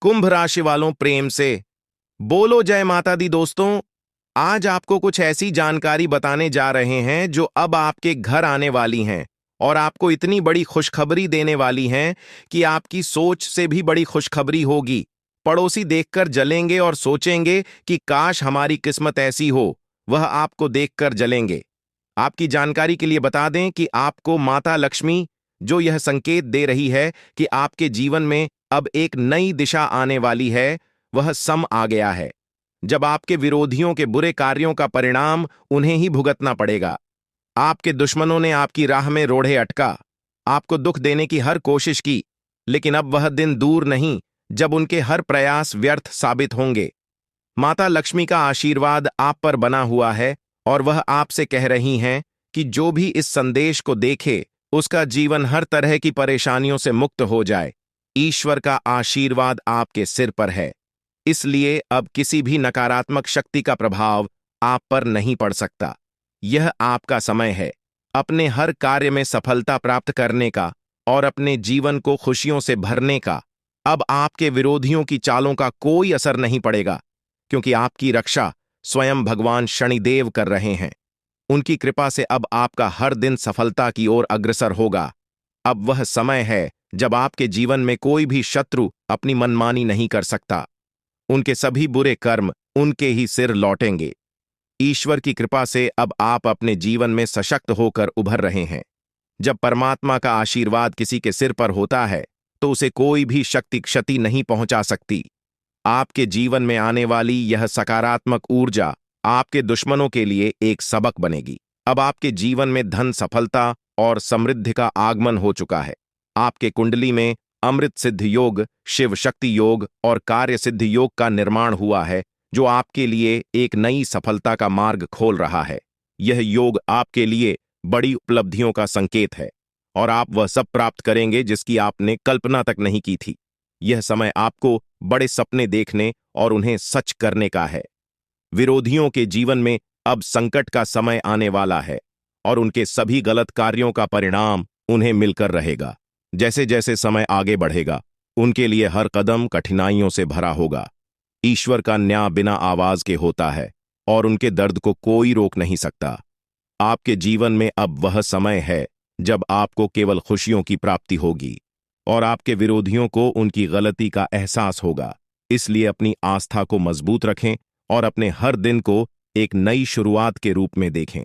कुंभ राशि वालों प्रेम से बोलो जय माता दी। दोस्तों, आज आपको कुछ ऐसी जानकारी बताने जा रहे हैं जो अब आपके घर आने वाली हैं और आपको इतनी बड़ी खुशखबरी देने वाली हैं कि आपकी सोच से भी बड़ी खुशखबरी होगी। पड़ोसी देखकर जलेंगे और सोचेंगे कि काश हमारी किस्मत ऐसी हो। वह आपको देखकर जलेंगे। आपकी जानकारी के लिए बता दें कि आपको माता लक्ष्मी जो यह संकेत दे रही है कि आपके जीवन में अब एक नई दिशा आने वाली है, वह सम आ गया है। जब आपके विरोधियों के बुरे कार्यों का परिणाम उन्हें ही भुगतना पड़ेगा। आपके दुश्मनों ने आपकी राह में रोड़े अटका, आपको दुख देने की हर कोशिश की, लेकिन अब वह दिन दूर नहीं जब उनके हर प्रयास व्यर्थ साबित होंगे। माता लक्ष्मी का आशीर्वाद आप पर बना हुआ है और वह आपसे कह रही हैं कि जो भी इस संदेश को देखे उसका जीवन हर तरह की परेशानियों से मुक्त हो जाए। ईश्वर का आशीर्वाद आपके सिर पर है, इसलिए अब किसी भी नकारात्मक शक्ति का प्रभाव आप पर नहीं पड़ सकता। यह आपका समय है अपने हर कार्य में सफलता प्राप्त करने का और अपने जीवन को खुशियों से भरने का। अब आपके विरोधियों की चालों का कोई असर नहीं पड़ेगा, क्योंकि आपकी रक्षा स्वयं भगवान शनिदेव कर रहे हैं। उनकी कृपा से अब आपका हर दिन सफलता की ओर अग्रसर होगा। अब वह समय है जब आपके जीवन में कोई भी शत्रु अपनी मनमानी नहीं कर सकता। उनके सभी बुरे कर्म उनके ही सिर लौटेंगे। ईश्वर की कृपा से अब आप अपने जीवन में सशक्त होकर उभर रहे हैं। जब परमात्मा का आशीर्वाद किसी के सिर पर होता है तो उसे कोई भी शक्ति क्षति नहीं पहुंचा सकती। आपके जीवन में आने वाली यह सकारात्मक ऊर्जा आपके दुश्मनों के लिए एक सबक बनेगी। अब आपके जीवन में धन, सफलता और समृद्धि का आगमन हो चुका है। आपके कुंडली में अमृत सिद्ध योग, शिव शक्ति योग और कार्य सिद्ध योग का निर्माण हुआ है, जो आपके लिए एक नई सफलता का मार्ग खोल रहा है। यह योग आपके लिए बड़ी उपलब्धियों का संकेत है और आप वह सब प्राप्त करेंगे जिसकी आपने कल्पना तक नहीं की थी। यह समय आपको बड़े सपने देखने और उन्हें सच करने का है। विरोधियों के जीवन में अब संकट का समय आने वाला है और उनके सभी गलत कार्यों का परिणाम उन्हें मिलकर रहेगा। जैसे जैसे समय आगे बढ़ेगा, उनके लिए हर कदम कठिनाइयों से भरा होगा। ईश्वर का न्याय बिना आवाज के होता है और उनके दर्द को कोई रोक नहीं सकता। आपके जीवन में अब वह समय है जब आपको केवल खुशियों की प्राप्ति होगी और आपके विरोधियों को उनकी गलती का एहसास होगा। इसलिए अपनी आस्था को मजबूत रखें और अपने हर दिन को एक नई शुरुआत के रूप में देखें।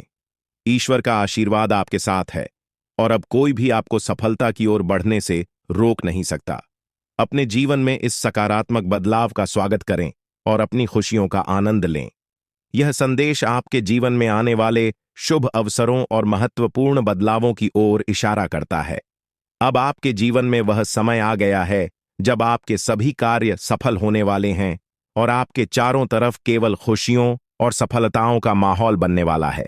ईश्वर का आशीर्वाद आपके साथ है और अब कोई भी आपको सफलता की ओर बढ़ने से रोक नहीं सकता। अपने जीवन में इस सकारात्मक बदलाव का स्वागत करें और अपनी खुशियों का आनंद लें। यह संदेश आपके जीवन में आने वाले शुभ अवसरों और महत्वपूर्ण बदलावों की ओर इशारा करता है। अब आपके जीवन में वह समय आ गया है जब आपके सभी कार्य सफल होने वाले हैं और आपके चारों तरफ केवल खुशियों और सफलताओं का माहौल बनने वाला है।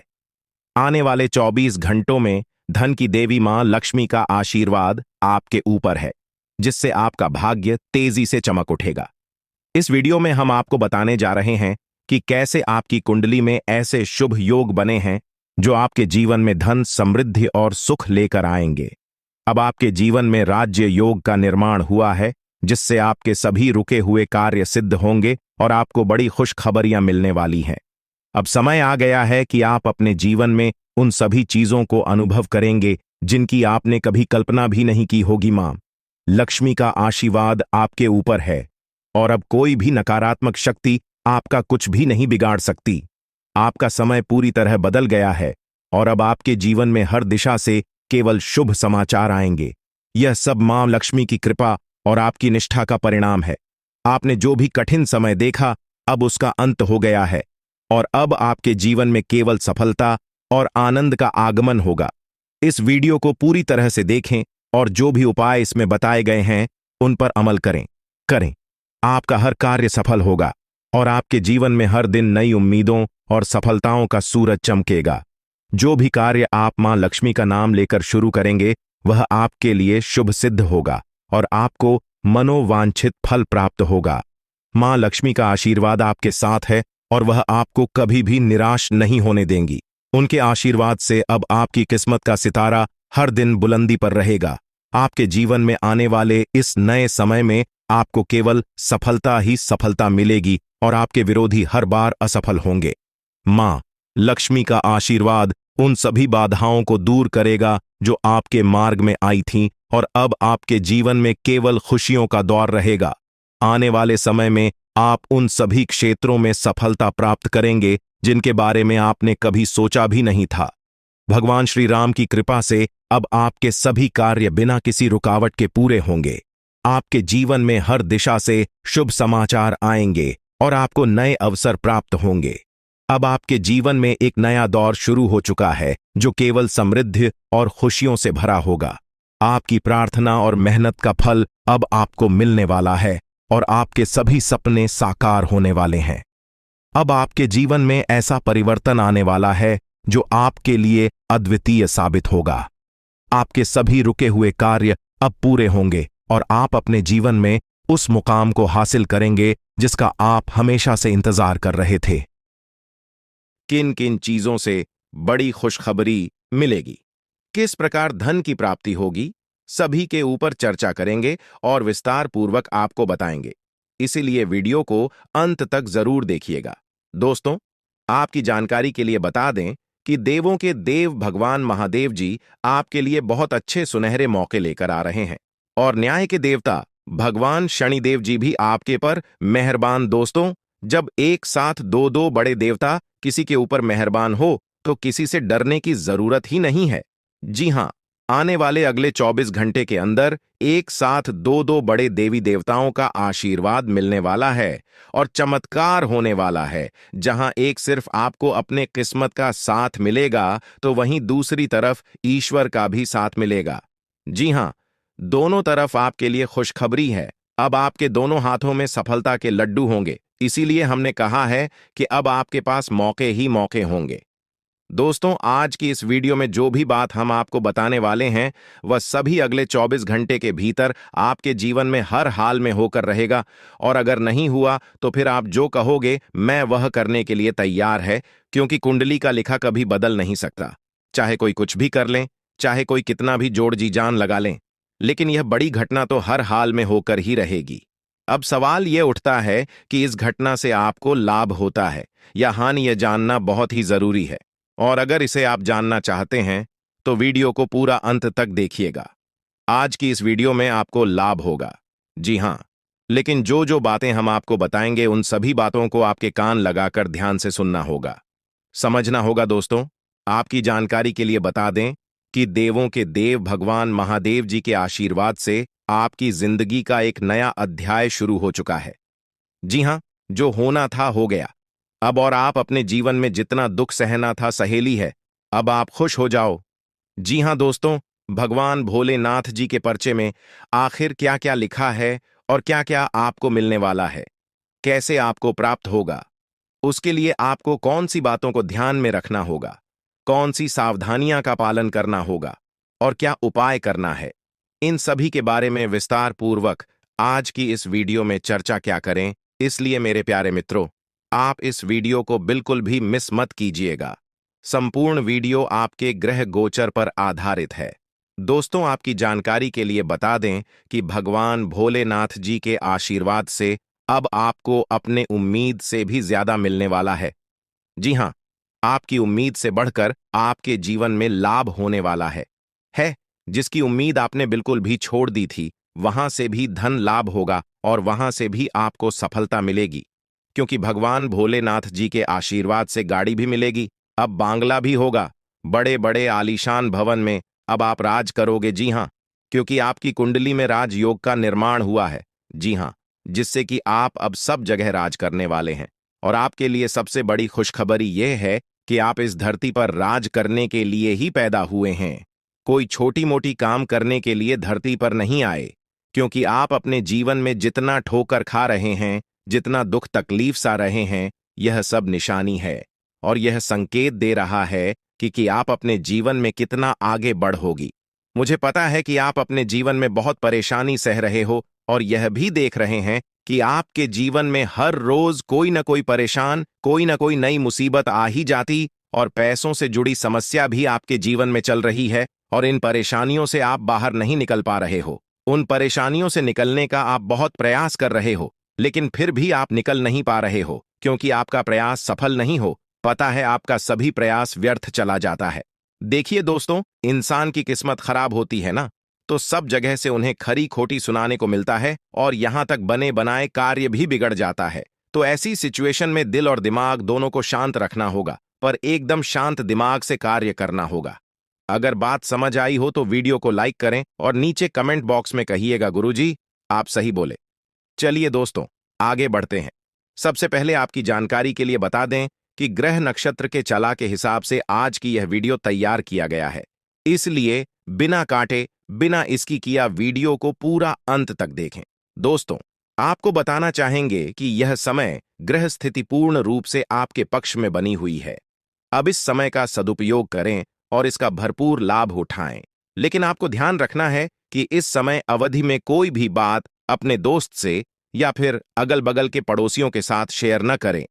आने वाले 24 घंटों में धन की देवी मां लक्ष्मी का आशीर्वाद आपके ऊपर है, जिससे आपका भाग्य तेजी से चमक उठेगा। इस वीडियो में हम आपको बताने जा रहे हैं कि कैसे आपकी कुंडली में ऐसे शुभ योग बने हैं जो आपके जीवन में धन, समृद्धि और सुख लेकर आएंगे। अब आपके जीवन में राज्य योग का निर्माण हुआ है, जिससे आपके सभी रुके हुए कार्य सिद्ध होंगे और आपको बड़ी खुशखबरियां मिलने वाली हैं। अब समय आ गया है कि आप अपने जीवन में उन सभी चीजों को अनुभव करेंगे जिनकी आपने कभी कल्पना भी नहीं की होगी। मां लक्ष्मी का आशीर्वाद आपके ऊपर है और अब कोई भी नकारात्मक शक्ति आपका कुछ भी नहीं बिगाड़ सकती। आपका समय पूरी तरह बदल गया है और अब आपके जीवन में हर दिशा से केवल शुभ समाचार आएंगे। यह सब मां लक्ष्मी की कृपा और आपकी निष्ठा का परिणाम है। आपने जो भी कठिन समय देखा, अब उसका अंत हो गया है और अब आपके जीवन में केवल सफलता और आनंद का आगमन होगा। इस वीडियो को पूरी तरह से देखें और जो भी उपाय इसमें बताए गए हैं उन पर अमल करें। आपका हर कार्य सफल होगा और आपके जीवन में हर दिन नई उम्मीदों और सफलताओं का सूरज चमकेगा। जो भी कार्य आप मां लक्ष्मी का नाम लेकर शुरू करेंगे, वह आपके लिए शुभ सिद्ध होगा और आपको मनोवांछित फल प्राप्त होगा। मां लक्ष्मी का आशीर्वाद आपके साथ है और वह आपको कभी भी निराश नहीं होने देंगी। उनके आशीर्वाद से अब आपकी किस्मत का सितारा हर दिन बुलंदी पर रहेगा। आपके जीवन में आने वाले इस नए समय में आपको केवल सफलता ही सफलता मिलेगी और आपके विरोधी हर बार असफल होंगे। मां लक्ष्मी का आशीर्वाद उन सभी बाधाओं को दूर करेगा जो आपके मार्ग में आई थीं और अब आपके जीवन में केवल खुशियों का दौर रहेगा। आने वाले समय में आप उन सभी क्षेत्रों में सफलता प्राप्त करेंगे जिनके बारे में आपने कभी सोचा भी नहीं था। भगवान श्री राम की कृपा से अब आपके सभी कार्य बिना किसी रुकावट के पूरे होंगे। आपके जीवन में हर दिशा से शुभ समाचार आएंगे और आपको नए अवसर प्राप्त होंगे। अब आपके जीवन में एक नया दौर शुरू हो चुका है जो केवल समृद्धि और खुशियों से भरा होगा। आपकी प्रार्थना और मेहनत का फल अब आपको मिलने वाला है और आपके सभी सपने साकार होने वाले हैं। अब आपके जीवन में ऐसा परिवर्तन आने वाला है जो आपके लिए अद्वितीय साबित होगा। आपके सभी रुके हुए कार्य अब पूरे होंगे और आप अपने जीवन में उस मुकाम को हासिल करेंगे जिसका आप हमेशा से इंतजार कर रहे थे। किन किन चीजों से बड़ी खुशखबरी मिलेगी, किस प्रकार धन की प्राप्ति होगी, सभी के ऊपर चर्चा करेंगे और विस्तार पूर्वक आपको बताएंगे। इसीलिए वीडियो को अंत तक जरूर देखिएगा। दोस्तों, आपकी जानकारी के लिए बता दें कि देवों के देव भगवान महादेव जी आपके लिए बहुत अच्छे सुनहरे मौके लेकर आ रहे हैं और न्याय के देवता भगवान शनिदेव जी भी आपके पर मेहरबान। दोस्तों, जब एक साथ दो दो बड़े देवता किसी के ऊपर मेहरबान हो तो किसी से डरने की जरूरत ही नहीं है। जी हां, आने वाले अगले 24 घंटे के अंदर एक साथ दो दो बड़े देवी देवताओं का आशीर्वाद मिलने वाला है और चमत्कार होने वाला है। जहां एक सिर्फ आपको अपने किस्मत का साथ मिलेगा तो वहीं दूसरी तरफ ईश्वर का भी साथ मिलेगा। जी हां, दोनों तरफ आपके लिए खुशखबरी है। अब आपके दोनों हाथों में सफलता के लड्डू होंगे। इसीलिए हमने कहा है कि अब आपके पास मौके ही मौके होंगे। दोस्तों, आज की इस वीडियो में जो भी बात हम आपको बताने वाले हैं वह सभी अगले 24 घंटे के भीतर आपके जीवन में हर हाल में होकर रहेगा और अगर नहीं हुआ तो फिर आप जो कहोगे मैं वह करने के लिए तैयार है, क्योंकि कुंडली का लिखा कभी बदल नहीं सकता। चाहे कोई कुछ भी कर लें, चाहे कोई कितना भी जोड़ जी जान लगा लें, लेकिन यह बड़ी घटना तो हर हाल में होकर ही रहेगी। अब सवाल यह उठता है कि इस घटना से आपको लाभ होता है या हानि, यह जानना बहुत ही जरूरी है और अगर इसे आप जानना चाहते हैं तो वीडियो को पूरा अंत तक देखिएगा। आज की इस वीडियो में आपको लाभ होगा। जी हां, लेकिन जो जो बातें हम आपको बताएंगे उन सभी बातों को आपके कान लगाकर ध्यान से सुनना होगा, समझना होगा। दोस्तों, आपकी जानकारी के लिए बता दें कि देवों के देव भगवान महादेव जी के आशीर्वाद से आपकी जिंदगी का एक नया अध्याय शुरू हो चुका है। जी हां, जो होना था हो गया अब, और आप अपने जीवन में जितना दुख सहना था सहेली है। अब आप खुश हो जाओ। जी हां दोस्तों, भगवान भोलेनाथ जी के पर्चे में आखिर क्या क्या लिखा है और क्या क्या आपको मिलने वाला है, कैसे आपको प्राप्त होगा, उसके लिए आपको कौन सी बातों को ध्यान में रखना होगा, कौन सी सावधानियां का पालन करना होगा और क्या उपाय करना है, इन सभी के बारे में विस्तार पूर्वक आज की इस वीडियो में चर्चा क्या करें। इसलिए मेरे प्यारे मित्रों, आप इस वीडियो को बिल्कुल भी मिस मत कीजिएगा। संपूर्ण वीडियो आपके ग्रह गोचर पर आधारित है। दोस्तों, आपकी जानकारी के लिए बता दें कि भगवान भोलेनाथ जी के आशीर्वाद से अब आपको अपने उम्मीद से भी ज्यादा मिलने वाला है। जी हां, आपकी उम्मीद से बढ़कर आपके जीवन में लाभ होने वाला है। जिसकी उम्मीद आपने बिल्कुल भी छोड़ दी थी, वहां से भी धन लाभ होगा और वहां से भी आपको सफलता मिलेगी, क्योंकि भगवान भोलेनाथ जी के आशीर्वाद से गाड़ी भी मिलेगी। अब बांग्ला भी होगा, बड़े बड़े आलीशान भवन में अब आप राज करोगे। जी हां, क्योंकि आपकी कुंडली में राजयोग का निर्माण हुआ है। जी हां, जिससे कि आप अब सब जगह राज करने वाले हैं। और आपके लिए सबसे बड़ी खुशखबरी यह है कि आप इस धरती पर राज करने के लिए ही पैदा हुए हैं। कोई छोटी मोटी काम करने के लिए धरती पर नहीं आए, क्योंकि आप अपने जीवन में जितना ठोकर खा रहे हैं, जितना दुख तकलीफ सा रहे हैं, यह सब निशानी है और यह संकेत दे रहा है कि आप अपने जीवन में कितना आगे बढ़ोगी। मुझे पता है कि आप अपने जीवन में बहुत परेशानी सह रहे हो और यह भी देख रहे हैं कि आपके जीवन में हर रोज कोई न कोई परेशान, कोई न कोई नई मुसीबत आ ही जाती और पैसों से जुड़ी समस्या भी आपके जीवन में चल रही है और इन परेशानियों से आप बाहर नहीं निकल पा रहे हो। उन परेशानियों से निकलने का आप बहुत प्रयास कर रहे हो, लेकिन फिर भी आप निकल नहीं पा रहे हो क्योंकि आपका प्रयास सफल नहीं हो। पता है आपका सभी प्रयास व्यर्थ चला जाता है। देखिए दोस्तों, इंसान की किस्मत खराब होती है ना, तो सब जगह से उन्हें खरी खोटी सुनाने को मिलता है और यहां तक बने बनाए कार्य भी बिगड़ जाता है। तो ऐसी सिचुएशन में दिल और दिमाग दोनों को शांत रखना होगा, पर एकदम शांत दिमाग से कार्य करना होगा। अगर बात समझ आई हो तो वीडियो को लाइक करें और नीचे कमेंट बॉक्स में कहिएगा गुरुजी आप सही बोले। चलिए दोस्तों, आगे बढ़ते हैं। सबसे पहले आपकी जानकारी के लिए बता दें कि ग्रह नक्षत्र के चला के हिसाब से आज की यह वीडियो तैयार किया गया है, इसलिए बिना काटे बिना इसकी किया वीडियो को पूरा अंत तक देखें। दोस्तों, आपको बताना चाहेंगे कि यह समय ग्रह स्थिति पूर्ण रूप से आपके पक्ष में बनी हुई है। अब इस समय का सदुपयोग करें और इसका भरपूर लाभ उठाएं। लेकिन आपको ध्यान रखना है कि इस समय अवधि में कोई भी बात अपने दोस्त से या फिर अगल बगल के पड़ोसियों के साथ शेयर न करें,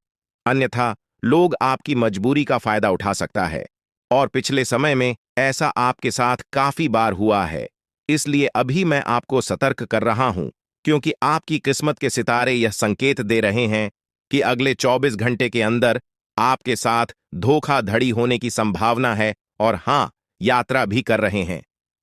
अन्यथा लोग आपकी मजबूरी का फायदा उठा सकता है। और पिछले समय में ऐसा आपके साथ काफी बार हुआ है, इसलिए अभी मैं आपको सतर्क कर रहा हूं, क्योंकि आपकी किस्मत के सितारे यह संकेत दे रहे हैं कि अगले 24 घंटे के अंदर आपके साथ धोखाधड़ी होने की संभावना है। और हां, यात्रा भी कर रहे हैं,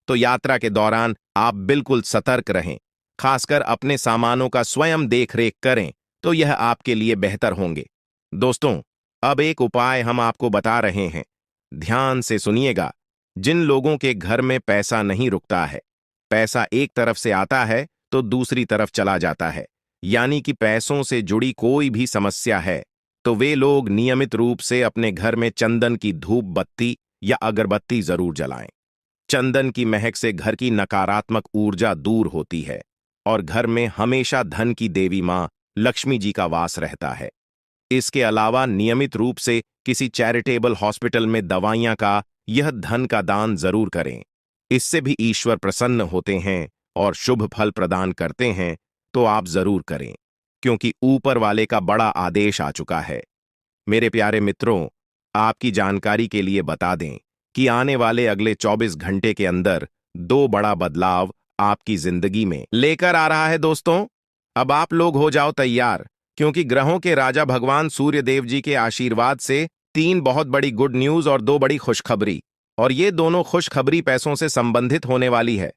तो यात्रा के दौरान आप बिल्कुल सतर्क रहें। खासकर अपने सामानों का स्वयं देखरेख करें, तो यह आपके लिए बेहतर होंगे। दोस्तों, अब एक उपाय हम आपको बता रहे हैं, ध्यान से सुनिएगा। जिन लोगों के घर में पैसा नहीं रुकता है, पैसा एक तरफ से आता है तो दूसरी तरफ चला जाता है, यानी कि पैसों से जुड़ी कोई भी समस्या है, तो वे लोग नियमित रूप से अपने घर में चंदन की धूप बत्ती या अगरबत्ती जरूर जलाएं। चंदन की महक से घर की नकारात्मक ऊर्जा दूर होती है और घर में हमेशा धन की देवी मां लक्ष्मी जी का वास रहता है। इसके अलावा नियमित रूप से किसी चैरिटेबल हॉस्पिटल में दवाइयां का यह धन का दान जरूर करें। इससे भी ईश्वर प्रसन्न होते हैं और शुभ फल प्रदान करते हैं, तो आप जरूर करें, क्योंकि ऊपर वाले का बड़ा आदेश आ चुका है। मेरे प्यारे मित्रों, आपकी जानकारी के लिए बता दें कि आने वाले अगले 24 घंटे के अंदर 2 बड़ा बदलाव आपकी जिंदगी में लेकर आ रहा है। दोस्तों, अब आप लोग हो जाओ तैयार, क्योंकि ग्रहों के राजा भगवान सूर्य देव जी के आशीर्वाद से 3 बहुत बड़ी गुड न्यूज और 2 बड़ी खुशखबरी, और ये दोनों खुशखबरी पैसों से संबंधित होने वाली है।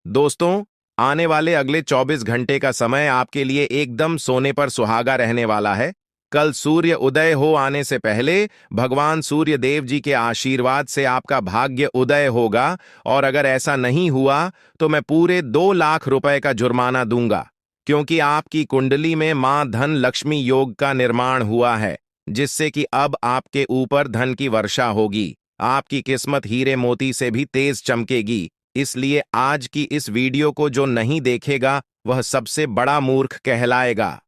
दोस्तों, आने वाले अगले 24 घंटे का समय आपके लिए एकदम सोने पर सुहागा रहने वाला है। कल सूर्य उदय हो आने से पहले भगवान सूर्य देव जी के आशीर्वाद से आपका भाग्य उदय होगा, और अगर ऐसा नहीं हुआ तो मैं पूरे 2 लाख रुपए का जुर्माना दूंगा, क्योंकि आपकी कुंडली में मां धन लक्ष्मी योग का निर्माण हुआ है, जिससे कि अब आपके ऊपर धन की वर्षा होगी। आपकी किस्मत हीरे मोती से भी तेज चमकेगी। इसलिए आज की इस वीडियो को जो नहीं देखेगा वह सबसे बड़ा मूर्ख कहलाएगा।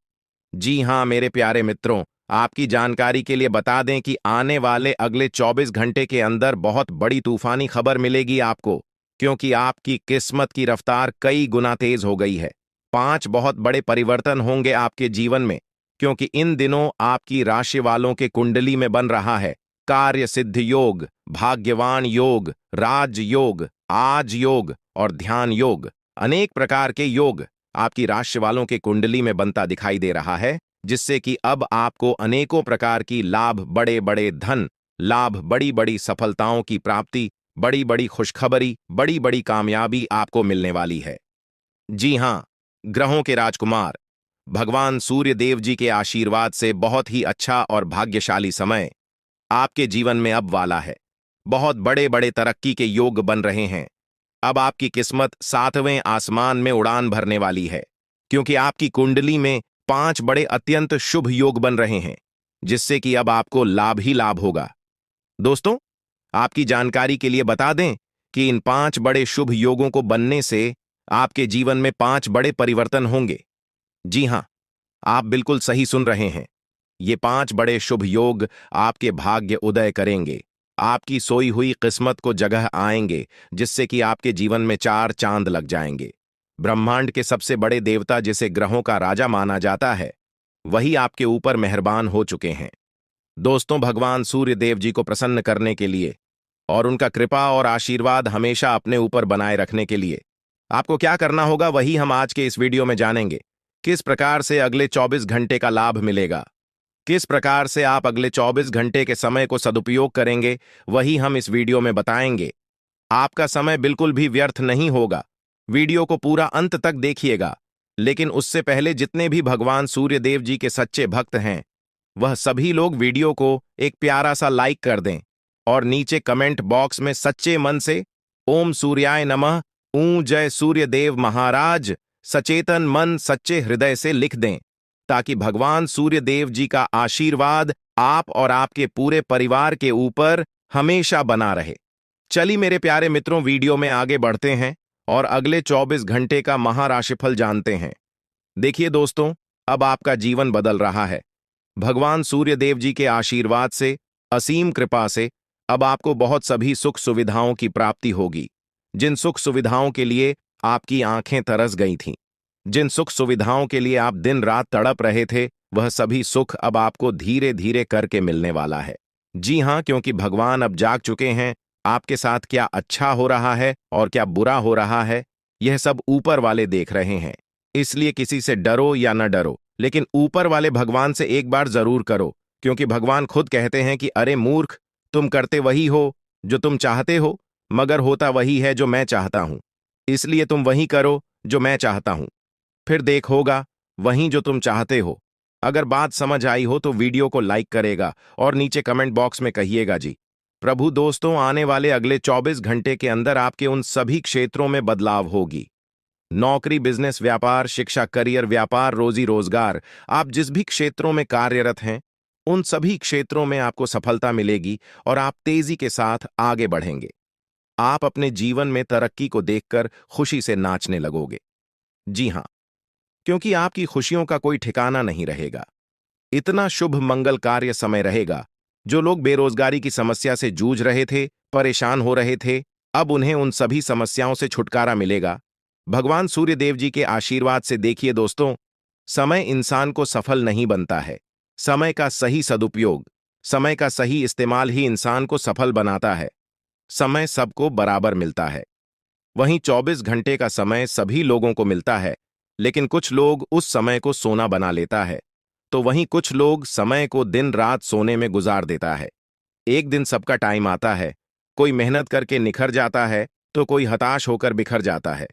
जी हां मेरे प्यारे मित्रों, आपकी जानकारी के लिए बता दें कि आने वाले अगले 24 घंटे के अंदर बहुत बड़ी तूफानी खबर मिलेगी आपको, क्योंकि आपकी किस्मत की रफ्तार कई गुना तेज हो गई है। 5 बहुत बड़े परिवर्तन होंगे आपके जीवन में, क्योंकि इन दिनों आपकी राशि वालों के कुंडली में बन रहा है कार्य सिद्ध योग, भाग्यवान योग, राज योग, आज योग और ध्यान योग। अनेक प्रकार के योग आपकी राशि वालों के कुंडली में बनता दिखाई दे रहा है, जिससे कि अब आपको अनेकों प्रकार की लाभ, बड़े बड़े धन लाभ, बड़ी बड़ी सफलताओं की प्राप्ति, बड़ी बड़ी खुशखबरी, बड़ी बड़ी कामयाबी आपको मिलने वाली है। जी हां, ग्रहों के राजकुमार भगवान सूर्य देव जी के आशीर्वाद से बहुत ही अच्छा और भाग्यशाली समय आपके जीवन में अब वाला है। बहुत बड़े बड़े तरक्की के योग बन रहे हैं। अब आपकी किस्मत 7वें आसमान में उड़ान भरने वाली है, क्योंकि आपकी कुंडली में 5 बड़े अत्यंत शुभ योग बन रहे हैं, जिससे कि अब आपको लाभ ही लाभ होगा। दोस्तों, आपकी जानकारी के लिए बता दें कि इन 5 बड़े शुभ योगों को बनने से आपके जीवन में 5 बड़े परिवर्तन होंगे। जी हां, आप बिल्कुल सही सुन रहे हैं। ये 5 बड़े शुभ योग आपके भाग्य उदय करेंगे, आपकी सोई हुई किस्मत को जगह आएंगे, जिससे कि आपके जीवन में 4 चांद लग जाएंगे। ब्रह्मांड के सबसे बड़े देवता, जिसे ग्रहों का राजा माना जाता है, वही आपके ऊपर मेहरबान हो चुके हैं। दोस्तों, भगवान सूर्य देव जी को प्रसन्न करने के लिए और उनका कृपा और आशीर्वाद हमेशा अपने ऊपर बनाए रखने के लिए आपको क्या करना होगा वही हम आज के इस वीडियो में जानेंगे। किस प्रकार से अगले 24 घंटे का लाभ मिलेगा, किस प्रकार से आप अगले 24 घंटे के समय को सदुपयोग करेंगे, वही हम इस वीडियो में बताएंगे। आपका समय बिल्कुल भी व्यर्थ नहीं होगा। वीडियो को पूरा अंत तक देखिएगा। लेकिन उससे पहले जितने भी भगवान सूर्य देव जी के सच्चे भक्त हैं, वह सभी लोग वीडियो को एक प्यारा सा लाइक कर दें और नीचे कमेंट बॉक्स में सच्चे मन से ओम सूर्याय नमः, ऊं जय सूर्य देव महाराज, सचेतन मन सच्चे हृदय से लिख दें, ताकि भगवान सूर्य देव जी का आशीर्वाद आप और आपके पूरे परिवार के ऊपर हमेशा बना रहे। चलिए मेरे प्यारे मित्रों, वीडियो में आगे बढ़ते हैं और अगले 24 घंटे का महाराशिफल जानते हैं। देखिए दोस्तों, अब आपका जीवन बदल रहा है। भगवान सूर्य देव जी के आशीर्वाद से, असीम कृपा से अब आपको बहुत सभी सुख सुविधाओं की प्राप्ति होगी। जिन सुख सुविधाओं के लिए आपकी आंखें तरस गई थीं, जिन सुख सुविधाओं के लिए आप दिन रात तड़प रहे थे, वह सभी सुख अब आपको धीरे धीरे करके मिलने वाला है। जी हां, क्योंकि भगवान अब जाग चुके हैं। आपके साथ क्या अच्छा हो रहा है और क्या बुरा हो रहा है, यह सब ऊपर वाले देख रहे हैं। इसलिए किसी से डरो या न डरो, लेकिन ऊपर वाले भगवान से एक बार जरूर करो, क्योंकि भगवान खुद कहते हैं कि अरे मूर्ख, तुम करते वही हो जो तुम चाहते हो, मगर होता वही है जो मैं चाहता हूं। इसलिए तुम वही करो जो मैं चाहता हूं, फिर देख होगा वही जो तुम चाहते हो। अगर बात समझ आई हो तो वीडियो को लाइक करेगा और नीचे कमेंट बॉक्स में कहिएगा जी। प्रभु दोस्तों, आने वाले अगले 24 घंटे के अंदर आपके उन सभी क्षेत्रों में बदलाव होगी। नौकरी, बिजनेस, व्यापार, शिक्षा, करियर, व्यापार, रोजी रोजगार, आप जिस भी क्षेत्रों में कार्यरत हैं, उन सभी क्षेत्रों में आपको सफलता मिलेगी और आप तेजी के साथ आगे बढ़ेंगे। आप अपने जीवन में तरक्की को देखकर खुशी से नाचने लगोगे। जी हां, क्योंकि आपकी खुशियों का कोई ठिकाना नहीं रहेगा। इतना शुभ मंगल कार्य समय रहेगा। जो लोग बेरोजगारी की समस्या से जूझ रहे थे, परेशान हो रहे थे, अब उन्हें उन सभी समस्याओं से छुटकारा मिलेगा भगवान सूर्य देव जी के आशीर्वाद से। देखिए दोस्तों, समय इंसान को सफल नहीं बनता है। समय का सही सदुपयोग, समय का सही इस्तेमाल ही इंसान को सफल बनाता है। समय सबको बराबर मिलता है। वहीं 24 घंटे का समय सभी लोगों को मिलता है, लेकिन कुछ लोग उस समय को सोना बना लेता है, तो वहीं कुछ लोग समय को दिन रात सोने में गुजार देता है। एक दिन सबका टाइम आता है, कोई मेहनत करके निखर जाता है तो कोई हताश होकर बिखर जाता है।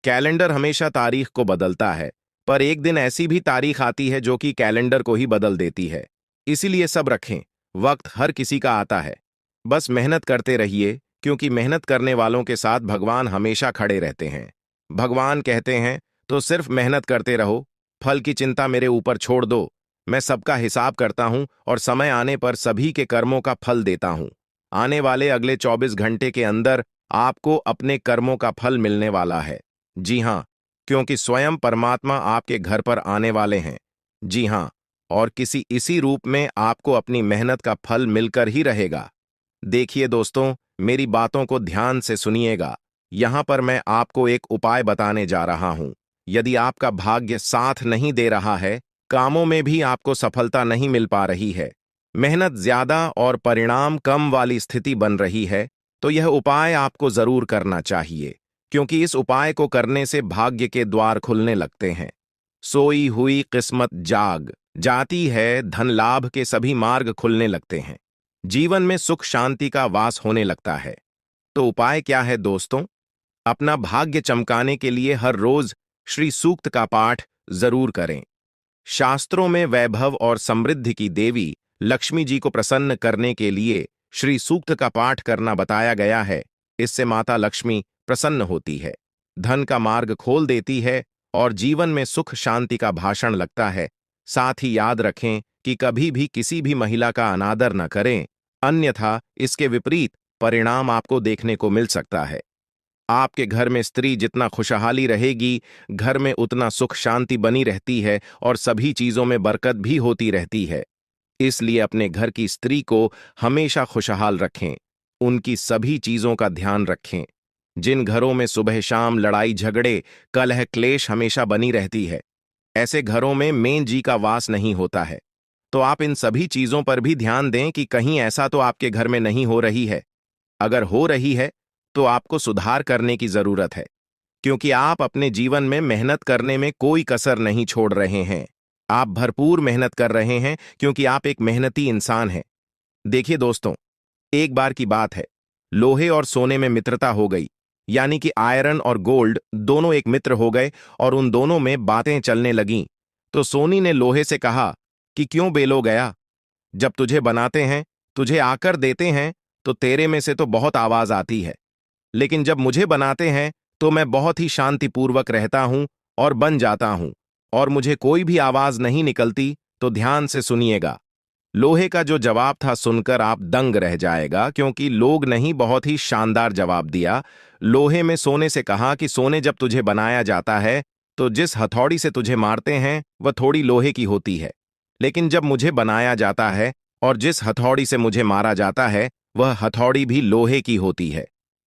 कैलेंडर हमेशा तारीख को बदलता है, पर एक दिन ऐसी भी तारीख आती है जो कि कैलेंडर को ही बदल देती है। इसीलिए सब रखें, वक्त हर किसी का आता है। बस मेहनत करते रहिए, क्योंकि मेहनत करने वालों के साथ भगवान हमेशा खड़े रहते हैं। भगवान कहते हैं तो सिर्फ मेहनत करते रहो, फल की चिंता मेरे ऊपर छोड़ दो। मैं सबका हिसाब करता हूं और समय आने पर सभी के कर्मों का फल देता हूं। आने वाले अगले 24 घंटे के अंदर आपको अपने कर्मों का फल मिलने वाला है। जी हां, क्योंकि स्वयं परमात्मा आपके घर पर आने वाले हैं। जी हां, और किसी इसी रूप में आपको अपनी मेहनत का फल मिलकर ही रहेगा। देखिए दोस्तों, मेरी बातों को ध्यान से सुनिएगा। यहां पर मैं आपको एक उपाय बताने जा रहा हूं। यदि आपका भाग्य साथ नहीं दे रहा है, कामों में भी आपको सफलता नहीं मिल पा रही है, मेहनत ज्यादा और परिणाम कम वाली स्थिति बन रही है, तो यह उपाय आपको जरूर करना चाहिए, क्योंकि इस उपाय को करने से भाग्य के द्वार खुलने लगते हैं। सोई हुई किस्मत जाग जाती है, धन लाभ के सभी मार्ग खुलने लगते हैं, जीवन में सुख शांति का वास होने लगता है। तो उपाय क्या है दोस्तों? अपना भाग्य चमकाने के लिए हर रोज श्री सूक्त का पाठ जरूर करें। शास्त्रों में वैभव और समृद्धि की देवी लक्ष्मी जी को प्रसन्न करने के लिए श्री सूक्त का पाठ करना बताया गया है। इससे माता लक्ष्मी प्रसन्न होती है, धन का मार्ग खोल देती है और जीवन में सुख शांति का भाषण लगता है। साथ ही याद रखें कि कभी भी किसी भी महिला का अनादर न करें, अन्यथा इसके विपरीत परिणाम आपको देखने को मिल सकता है। आपके घर में स्त्री जितना खुशहाली रहेगी, घर में उतना सुख शांति बनी रहती है और सभी चीजों में बरकत भी होती रहती है। इसलिए अपने घर की स्त्री को हमेशा खुशहाल रखें, उनकी सभी चीजों का ध्यान रखें। जिन घरों में सुबह शाम लड़ाई झगड़े कलह क्लेश हमेशा बनी रहती है, ऐसे घरों में मेन जी का वास नहीं होता है। तो आप इन सभी चीजों पर भी ध्यान दें कि कहीं ऐसा तो आपके घर में नहीं हो रही है। अगर हो रही है तो आपको सुधार करने की जरूरत है। क्योंकि आप अपने जीवन में मेहनत करने में कोई कसर नहीं छोड़ रहे हैं। आप भरपूर मेहनत कर रहे हैं क्योंकि आप एक मेहनती इंसान हैं। देखिए दोस्तों, एक बार की बात है, लोहे और सोने में मित्रता हो गई, यानी कि आयरन और गोल्ड दोनों एक मित्र हो गए और उन दोनों में बातें चलने लगीं। तो सोनी ने लोहे से कहा कि क्यों बेलो गया, जब तुझे बनाते हैं, तुझे आकर देते हैं, तो तेरे में से तो बहुत आवाज आती है, लेकिन जब मुझे बनाते हैं तो मैं बहुत ही शांतिपूर्वक रहता हूं और बन जाता हूं, और मुझे कोई भी आवाज नहीं निकलती। तो ध्यान से सुनिएगा। लोहे का जो जवाब था सुनकर आप दंग रह जाएगा, क्योंकि लोग नहीं, बहुत ही शानदार जवाब दिया। लोहे में सोने से कहा कि सोने, जब तुझे बनाया जाता है तो जिस हथौड़ी से तुझे मारते हैं वह थोड़ी लोहे की होती है, लेकिन जब मुझे बनाया जाता है और जिस हथौड़ी से मुझे मारा जाता है वह हथौड़ी भी लोहे की होती है।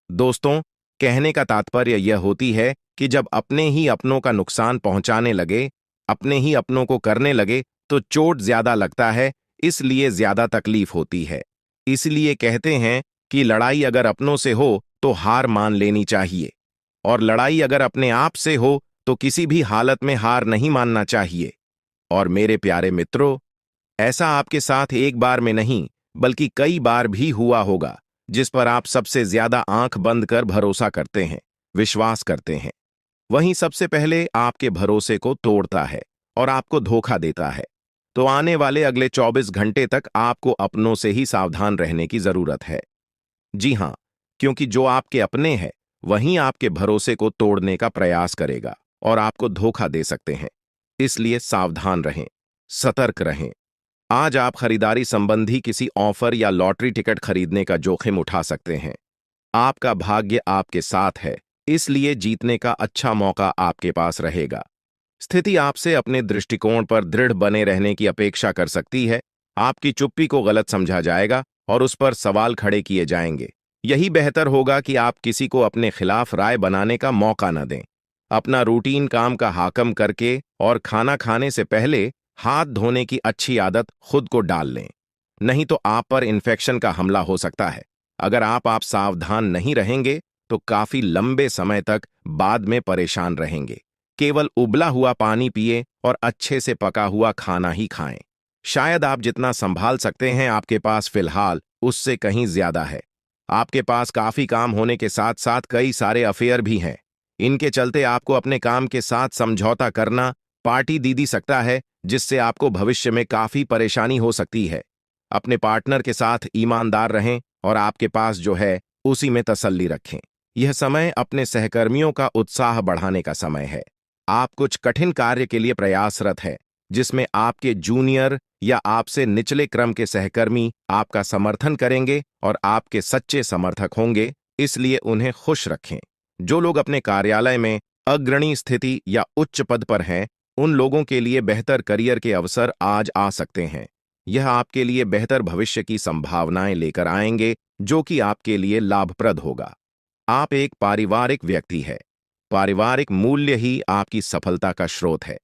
दोस्तों, कहने का तात्पर्य यह होती है कि जब अपने ही अपनों का नुकसान पहुंचाने लगे, अपने ही अपनों को करने लगे, तो चोट ज्यादा लगता है, इसलिए ज्यादा तकलीफ होती है। इसलिए कहते हैं कि लड़ाई अगर अपनों से हो तो हार मान लेनी चाहिए, और लड़ाई अगर अपने आप से हो तो किसी भी हालत में हार नहीं मानना चाहिए। और मेरे प्यारे मित्रों, ऐसा आपके साथ एक बार में नहीं बल्कि कई बार भी हुआ होगा, जिस पर आप सबसे ज्यादा आंख बंद कर भरोसा करते हैं, विश्वास करते हैं, वहीं सबसे पहले आपके भरोसे को तोड़ता है और आपको धोखा देता है। तो आने वाले अगले 24 घंटे तक आपको अपनों से ही सावधान रहने की जरूरत है। जी हां, क्योंकि जो आपके अपने हैं वहीं आपके भरोसे को तोड़ने का प्रयास करेगा और आपको धोखा दे सकते हैं। इसलिए सावधान रहें, सतर्क रहें। आज आप खरीदारी संबंधी किसी ऑफर या लॉटरी टिकट खरीदने का जोखिम उठा सकते हैं। आपका भाग्य आपके साथ है, इसलिए जीतने का अच्छा मौका आपके पास रहेगा। स्थिति आपसे अपने दृष्टिकोण पर दृढ़ बने रहने की अपेक्षा कर सकती है। आपकी चुप्पी को गलत समझा जाएगा और उस पर सवाल खड़े किए जाएंगे। यही बेहतर होगा कि आप किसी को अपने खिलाफ राय बनाने का मौका न दें। अपना रूटीन काम का हाकम करके और खाना खाने से पहले हाथ धोने की अच्छी आदत खुद को डाल लें, नहीं तो आप पर इन्फेक्शन का हमला हो सकता है। अगर आप सावधान नहीं रहेंगे तो काफी लंबे समय तक बाद में परेशान रहेंगे। केवल उबला हुआ पानी पिए और अच्छे से पका हुआ खाना ही खाएं। शायद आप जितना संभाल सकते हैं आपके पास फिलहाल उससे कहीं ज्यादा है। आपके पास काफी काम होने के साथ साथ कई सारे अफेयर भी हैं। इनके चलते आपको अपने काम के साथ समझौता करना पार्टी दीदी सकता है, जिससे आपको भविष्य में काफी परेशानी हो सकती है। अपने पार्टनर के साथ ईमानदार रहें और आपके पास जो है उसी में तसल्ली रखें। यह समय अपने सहकर्मियों का उत्साह बढ़ाने का समय है। आप कुछ कठिन कार्य के लिए प्रयासरत है, जिसमें आपके जूनियर या आपसे निचले क्रम के सहकर्मी आपका समर्थन करेंगे और आपके सच्चे समर्थक होंगे, इसलिए उन्हें खुश रखें। जो लोग अपने कार्यालय में अग्रणी स्थिति या उच्च पद पर हैं, उन लोगों के लिए बेहतर करियर के अवसर आज आ सकते हैं। यह आपके लिए बेहतर भविष्य की संभावनाएं लेकर आएंगे, जो कि आपके लिए लाभप्रद होगा। आप एक पारिवारिक व्यक्ति है। पारिवारिक मूल्य ही आपकी सफलता का स्रोत है।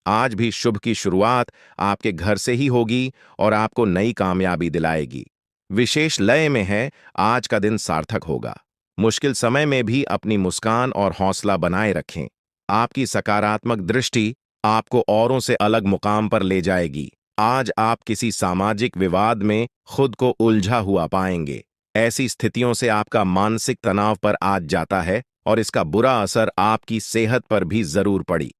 आज भी शुभ की शुरुआत आपके घर से ही होगी और आपको नई कामयाबी दिलाएगी। विशेष लय में है, आज का दिन सार्थक होगा। मुश्किल समय में भी अपनी मुस्कान और हौसला बनाए रखें। आपकी सकारात्मक दृष्टि आपको औरों से अलग मुकाम पर ले जाएगी। आज आप किसी सामाजिक विवाद में खुद को उलझा हुआ पाएंगे। ऐसी स्थितियों से आपका मानसिक तनाव पर आज जाता है और इसका बुरा असर आपकी सेहत पर भी जरूर पड़ी।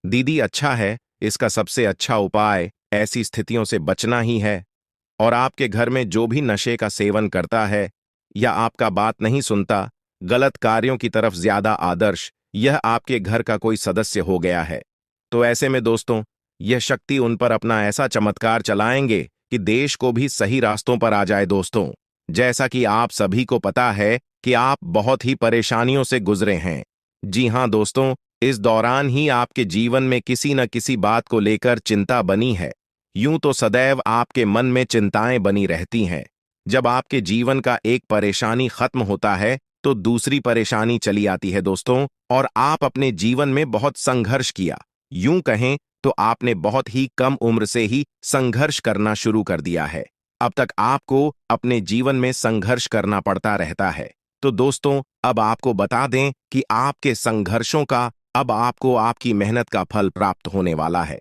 दीदी, अच्छा है, इसका सबसे अच्छा उपाय ऐसी स्थितियों से बचना ही है। और आपके घर में जो भी नशे का सेवन करता है या आपका बात नहीं सुनता, गलत कार्यों की तरफ ज्यादा आदर्श, यह आपके घर का कोई सदस्य हो गया है। तो ऐसे में दोस्तों, यह शक्ति उन पर अपना ऐसा चमत्कार चलाएंगे कि देश को भी सही रास्तों पर आ जाए। दोस्तों, जैसा कि आप सभी को पता है कि आप बहुत ही परेशानियों से गुजरे हैं। जी हां दोस्तों, इस दौरान ही आपके जीवन में किसी न किसी बात को लेकर चिंता बनी है। यूं तो सदैव आपके मन में चिंताएं बनी रहती हैं। जब आपके जीवन का एक परेशानी खत्म होता है तो दूसरी परेशानी चली आती है दोस्तों, और आप अपने जीवन में बहुत संघर्ष किया। यूं कहें तो आपने बहुत ही कम उम्र से ही संघर्ष करना शुरू कर दिया है। अब तक आपको अपने जीवन में संघर्ष करना पड़ता रहता है। तो दोस्तों, अब आपको बता दें कि आपके संघर्षों का अब आपको आपकी मेहनत का फल प्राप्त होने वाला है।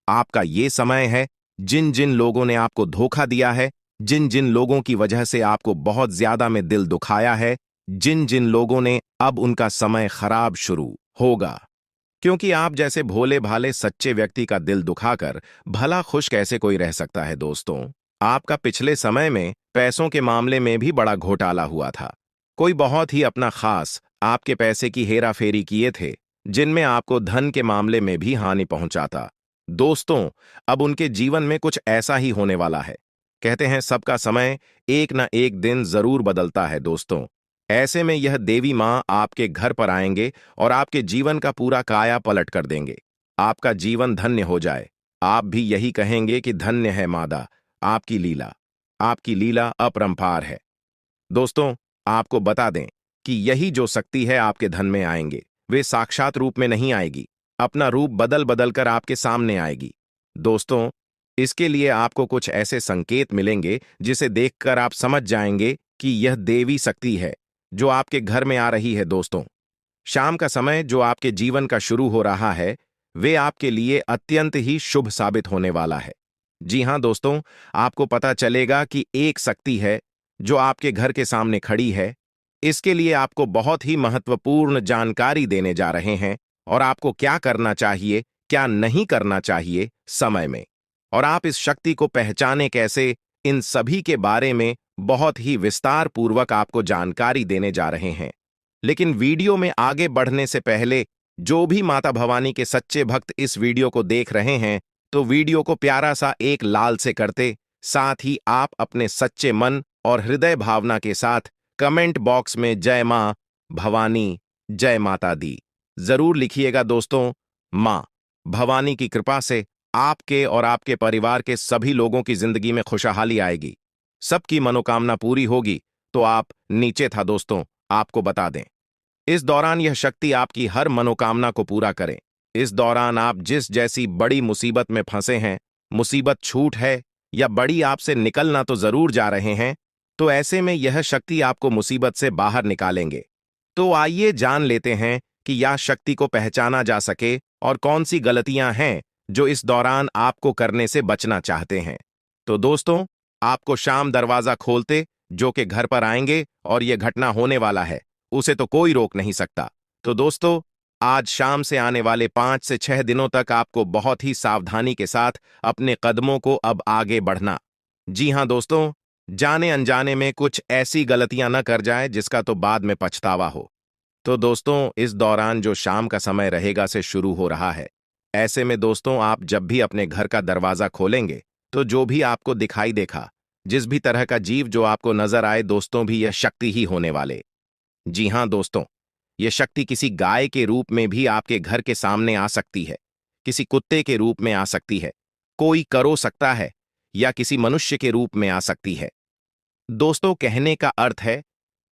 आपका ये समय है, जिन जिन लोगों ने आपको धोखा दिया है, जिन जिन लोगों की वजह से आपको बहुत ज्यादा में दिल दुखाया है, जिन जिन लोगों ने अब उनका समय खराब शुरू होगा। क्योंकि आप जैसे भोले भाले सच्चे व्यक्ति का दिल दुखाकर भला खुश कैसे कोई रह सकता है दोस्तों। आपका पिछले समय में पैसों के मामले में भी बड़ा घोटाला हुआ था। कोई बहुत ही अपना खास आपके पैसे की हेरा फेरी किए थे, जिनमें आपको धन के मामले में भी हानि पहुंचाता। दोस्तों, अब उनके जीवन में कुछ ऐसा ही होने वाला है। कहते हैं सबका समय एक न एक दिन जरूर बदलता है दोस्तों। ऐसे में यह देवी मां आपके घर पर आएंगे और आपके जीवन का पूरा काया पलट कर देंगे। आपका जीवन धन्य हो जाए। आप भी यही कहेंगे कि धन्य है मादा, आपकी लीला अपरंपार है। दोस्तों, आपको बता दें कि यही जो शक्ति है आपके धन में आएंगे, वे साक्षात रूप में नहीं आएगी, अपना रूप बदल बदल कर आपके सामने आएगी। दोस्तों, इसके लिए आपको कुछ ऐसे संकेत मिलेंगे जिसे देखकर आप समझ जाएंगे कि यह देवी शक्ति है जो आपके घर में आ रही है। दोस्तों, शाम का समय जो आपके जीवन का शुरू हो रहा है, वे आपके लिए अत्यंत ही शुभ साबित होने वाला है। जी हां दोस्तों, आपको पता चलेगा कि एक शक्ति है जो आपके घर के सामने खड़ी है। इसके लिए आपको बहुत ही महत्वपूर्ण जानकारी देने जा रहे हैं और आपको क्या करना चाहिए, क्या नहीं करना चाहिए समय में, और आप इस शक्ति को पहचाने कैसे, इन सभी के बारे में बहुत ही विस्तार पूर्वक आपको जानकारी देने जा रहे हैं। लेकिन वीडियो में आगे बढ़ने से पहले जो भी माता भवानी के सच्चे भक्त इस वीडियो को देख रहे हैं, तो वीडियो को प्यारा सा एक लाल से करते, साथ ही आप अपने सच्चे मन और हृदय भावना के साथ कमेंट बॉक्स में जय मां भवानी, जय माता दी जरूर लिखिएगा दोस्तों। मां भवानी की कृपा से आपके और आपके परिवार के सभी लोगों की जिंदगी में खुशहाली आएगी, सबकी मनोकामना पूरी होगी। तो आप नीचे था दोस्तों, आपको बता दें, इस दौरान यह शक्ति आपकी हर मनोकामना को पूरा करें। इस दौरान आप जिस जैसी बड़ी मुसीबत में फंसे हैं, मुसीबत छूट है या बड़ी आपसे निकलना तो जरूर जा रहे हैं, तो ऐसे में यह शक्ति आपको मुसीबत से बाहर निकालेंगे। तो आइए जान लेते हैं कि यह शक्ति को पहचाना जा सके और कौन सी गलतियां हैं जो इस दौरान आपको करने से बचना चाहते हैं। तो दोस्तों, आपको शाम दरवाजा खोलते जो कि घर पर आएंगे और यह घटना होने वाला है, उसे तो कोई रोक नहीं सकता। तो दोस्तों, आज शाम से आने वाले 5 से 6 दिनों तक आपको बहुत ही सावधानी के साथ अपने कदमों को अब आगे बढ़ना। जी हां दोस्तों, जाने अनजाने में कुछ ऐसी गलतियां न कर जाए जिसका तो बाद में पछतावा हो। तो दोस्तों, इस दौरान जो शाम का समय रहेगा से शुरू हो रहा है। ऐसे में दोस्तों, आप जब भी अपने घर का दरवाजा खोलेंगे, तो जो भी आपको दिखाई देखा, जिस भी तरह का जीव जो आपको नजर आए दोस्तों, भी यह शक्ति ही होने वाले। जी हां दोस्तों, यह शक्ति किसी गाय के रूप में भी आपके घर के सामने आ सकती है, किसी कुत्ते के रूप में आ सकती है, कोई करो सकता है, या किसी मनुष्य के रूप में आ सकती है। दोस्तों, कहने का अर्थ है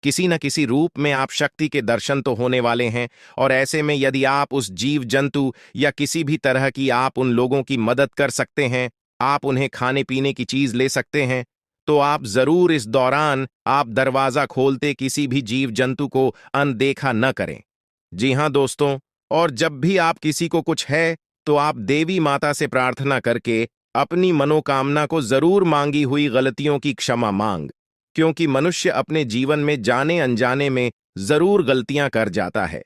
किसी न किसी रूप में आप शक्ति के दर्शन तो होने वाले हैं, और ऐसे में यदि आप उस जीव जंतु या किसी भी तरह की आप उन लोगों की मदद कर सकते हैं, आप उन्हें खाने पीने की चीज ले सकते हैं, तो आप जरूर इस दौरान आप दरवाजा खोलते किसी भी जीव जंतु को अनदेखा न करें। जी हां दोस्तों, और जब भी आप किसी को कुछ है, तो आप देवी माता से प्रार्थना करके अपनी मनोकामना को जरूर मांगी हुई गलतियों की क्षमा मांग, क्योंकि मनुष्य अपने जीवन में जाने अनजाने में जरूर गलतियां कर जाता है।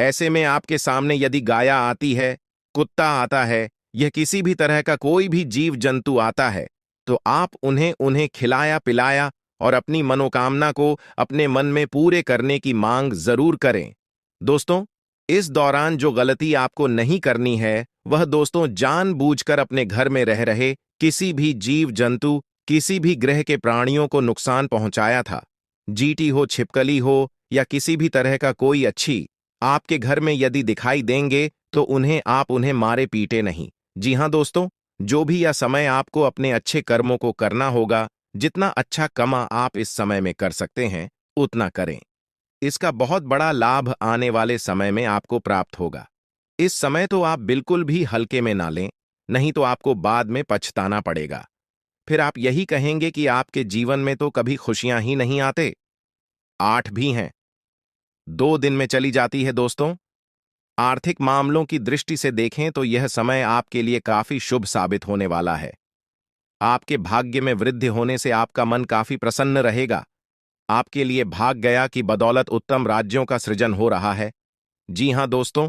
ऐसे में आपके सामने यदि गाया आती है, कुत्ता आता है, यह किसी भी तरह का कोई भी जीव जंतु आता है, तो आप उन्हें उन्हें खिलाया पिलाया और अपनी मनोकामना को अपने मन में पूरे करने की मांग जरूर करें। दोस्तों, इस दौरान जो गलती आपको नहीं करनी है, वह दोस्तों जानबूझकर अपने घर में रह रहे किसी भी जीव जंतु, किसी भी ग्रह के प्राणियों को नुकसान पहुंचाया था। जीटी हो, छिपकली हो, या किसी भी तरह का कोई अच्छी आपके घर में यदि दिखाई देंगे, तो आप उन्हें मारे पीटे नहीं। जी हां दोस्तों, जो भी यह समय आपको अपने अच्छे कर्मों को करना होगा, जितना अच्छा कमा आप इस समय में कर सकते हैं, उतना करें। इसका बहुत बड़ा लाभ आने वाले समय में आपको प्राप्त होगा। इस समय तो आप बिल्कुल भी हल्के में ना लें, नहीं तो आपको बाद में पछताना पड़ेगा। फिर आप यही कहेंगे कि आपके जीवन में तो कभी खुशियां ही नहीं आते। 8 भी हैं। 2 दिन में चली जाती है दोस्तों। आर्थिक मामलों की दृष्टि से देखें तो यह समय आपके लिए काफी शुभ साबित होने वाला है। आपके भाग्य में वृद्धि होने से आपका मन काफी प्रसन्न रहेगा। आपके लिए भाग गया की बदौलत उत्तम राज्यों का सृजन हो रहा है। जी हां दोस्तों,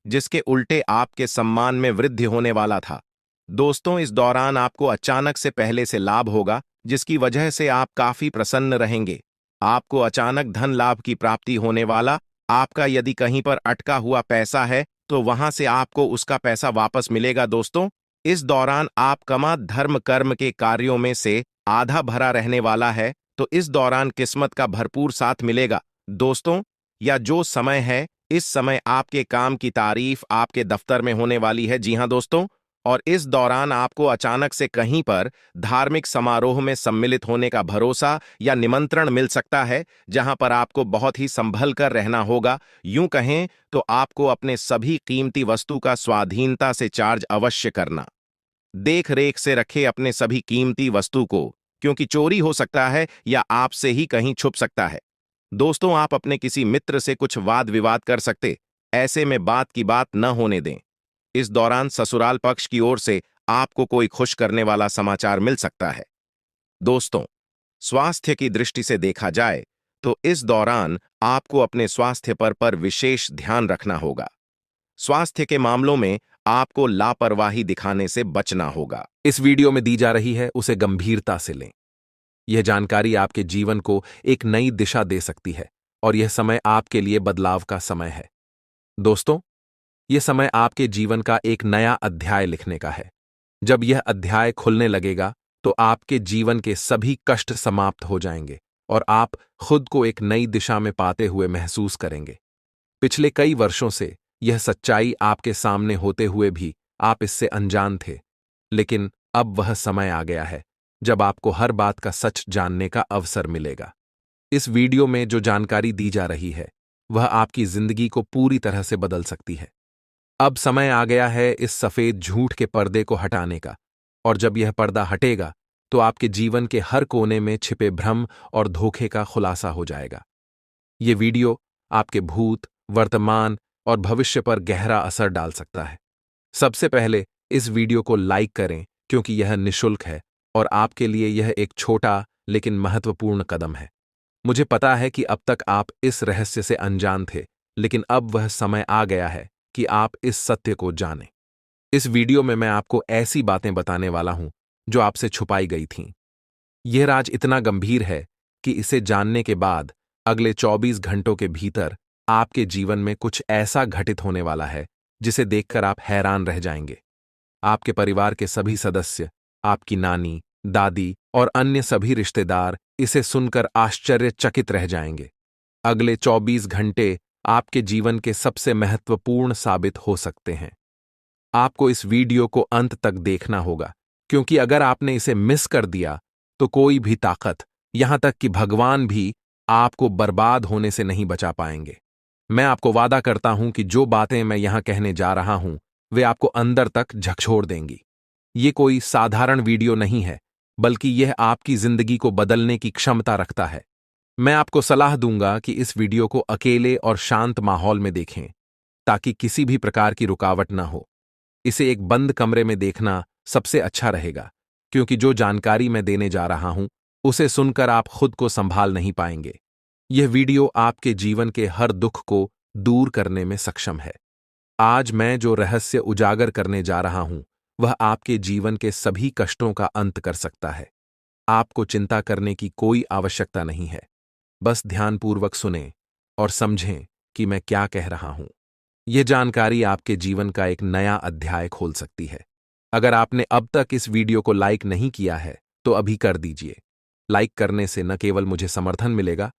जिसके उल्टे आपके सम्मान में वृद्धि होने वाला था। दोस्तों, इस दौरान आपको अचानक से पहले से लाभ होगा, जिसकी वजह से आप काफी प्रसन्न रहेंगे। आपको अचानक धन लाभ की प्राप्ति होने वाला। आपका यदि कहीं पर अटका हुआ पैसा है तो वहां से आपको उसका पैसा वापस मिलेगा। दोस्तों, इस दौरान आप कमा धर्म कर्म के कार्यों में से आधा भरा रहने वाला है, तो इस दौरान किस्मत का भरपूर साथ मिलेगा। दोस्तों, या जो समय है, इस समय आपके काम की तारीफ आपके दफ्तर में होने वाली है। जी हां दोस्तों, और इस दौरान आपको अचानक से कहीं पर धार्मिक समारोह में सम्मिलित होने का भरोसा या निमंत्रण मिल सकता है, जहां पर आपको बहुत ही संभल कर रहना होगा। यूं कहें तो आपको अपने सभी कीमती वस्तु का स्वाधीनता से चार्ज अवश्य करना। देख रेख से रखे अपने सभी कीमती वस्तु को, क्योंकि चोरी हो सकता है या आपसे ही कहीं छुप सकता है। दोस्तों, आप अपने किसी मित्र से कुछ वाद विवाद कर सकते, ऐसे में बात की बात न होने दें। इस दौरान ससुराल पक्ष की ओर से आपको कोई खुश करने वाला समाचार मिल सकता है। दोस्तों, स्वास्थ्य की दृष्टि से देखा जाए तो इस दौरान आपको अपने स्वास्थ्य पर विशेष ध्यान रखना होगा। स्वास्थ्य के मामलों में आपको लापरवाही दिखाने से बचना होगा। इस वीडियो में दी जा रही है उसे गंभीरता से लें। यह जानकारी आपके जीवन को एक नई दिशा दे सकती है और यह समय आपके लिए बदलाव का समय है। दोस्तों, यह समय आपके जीवन का एक नया अध्याय लिखने का है। जब यह अध्याय खुलने लगेगा तो आपके जीवन के सभी कष्ट समाप्त हो जाएंगे और आप खुद को एक नई दिशा में पाते हुए महसूस करेंगे। पिछले कई वर्षों से यह सच्चाई आपके सामने होते हुए भी आप इससे अनजान थे, लेकिन अब वह समय आ गया है जब आपको हर बात का सच जानने का अवसर मिलेगा। इस वीडियो में जो जानकारी दी जा रही है वह आपकी जिंदगी को पूरी तरह से बदल सकती है। अब समय आ गया है इस सफेद झूठ के पर्दे को हटाने का, और जब यह पर्दा हटेगा तो आपके जीवन के हर कोने में छिपे भ्रम और धोखे का खुलासा हो जाएगा। ये वीडियो आपके भूत, वर्तमान और भविष्य पर गहरा असर डाल सकता है। सबसे पहले इस वीडियो को लाइक करें, क्योंकि यह निःशुल्क है और आपके लिए यह एक छोटा लेकिन महत्वपूर्ण कदम है। मुझे पता है कि अब तक आप इस रहस्य से अनजान थे, लेकिन अब वह समय आ गया है कि आप इस सत्य को जानें। इस वीडियो में मैं आपको ऐसी बातें बताने वाला हूं जो आपसे छुपाई गई थीं। यह राज इतना गंभीर है कि इसे जानने के बाद अगले 24 घंटों के भीतर आपके जीवन में कुछ ऐसा घटित होने वाला है जिसे देखकर आप हैरान रह जाएंगे। आपके परिवार के सभी सदस्य, आपकी नानी, दादी और अन्य सभी रिश्तेदार इसे सुनकर आश्चर्यचकित रह जाएंगे। अगले 24 घंटे आपके जीवन के सबसे महत्वपूर्ण साबित हो सकते हैं। आपको इस वीडियो को अंत तक देखना होगा, क्योंकि अगर आपने इसे मिस कर दिया तो कोई भी ताकत, यहां तक कि भगवान भी, आपको बर्बाद होने से नहीं बचा पाएंगे। मैं आपको वादा करता हूं कि जो बातें मैं यहां कहने जा रहा हूं वे आपको अंदर तक झकझोर देंगी। ये कोई साधारण वीडियो नहीं है, बल्कि यह आपकी जिंदगी को बदलने की क्षमता रखता है। मैं आपको सलाह दूंगा कि इस वीडियो को अकेले और शांत माहौल में देखें, ताकि किसी भी प्रकार की रुकावट न हो। इसे एक बंद कमरे में देखना सबसे अच्छा रहेगा, क्योंकि जो जानकारी मैं देने जा रहा हूं उसे सुनकर आप खुद को संभाल नहीं पाएंगे। यह वीडियो आपके जीवन के हर दुख को दूर करने में सक्षम है। आज मैं जो रहस्य उजागर करने जा रहा हूं वह आपके जीवन के सभी कष्टों का अंत कर सकता है। आपको चिंता करने की कोई आवश्यकता नहीं है। बस ध्यानपूर्वक सुनें और समझें कि मैं क्या कह रहा हूं। यह जानकारी आपके जीवन का एक नया अध्याय खोल सकती है। अगर आपने अब तक इस वीडियो को लाइक नहीं किया है तो अभी कर दीजिए। लाइक करने से न केवल मुझे समर्थन मिलेगा,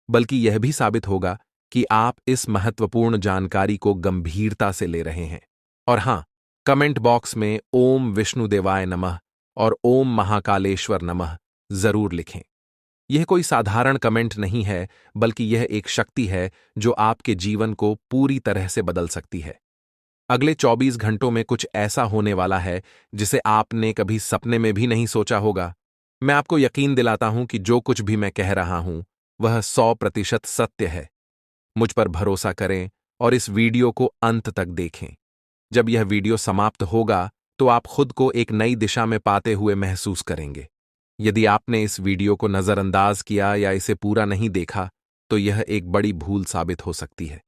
बल्कि यह भी साबित होगा कि आप इस महत्वपूर्ण जानकारी को गंभीरता से ले रहे हैं। और हां, कमेंट बॉक्स में ओम विष्णुदेवाय नमः और ओम महाकालेश्वर नमः जरूर लिखें। यह कोई साधारण कमेंट नहीं है, बल्कि यह एक शक्ति है जो आपके जीवन को पूरी तरह से बदल सकती है। अगले 24 घंटों में कुछ ऐसा होने वाला है जिसे आपने कभी सपने में भी नहीं सोचा होगा। मैं आपको यकीन दिलाता हूं कि जो कुछ भी मैं कह रहा हूं वह 100% सत्य है। मुझ पर भरोसा करें और इस वीडियो को अंत तक देखें। जब यह वीडियो समाप्त होगा तो आप खुद को एक नई दिशा में पाते हुए महसूस करेंगे। यदि आपने इस वीडियो को नज़रअंदाज किया या इसे पूरा नहीं देखा तो यह एक बड़ी भूल साबित हो सकती है।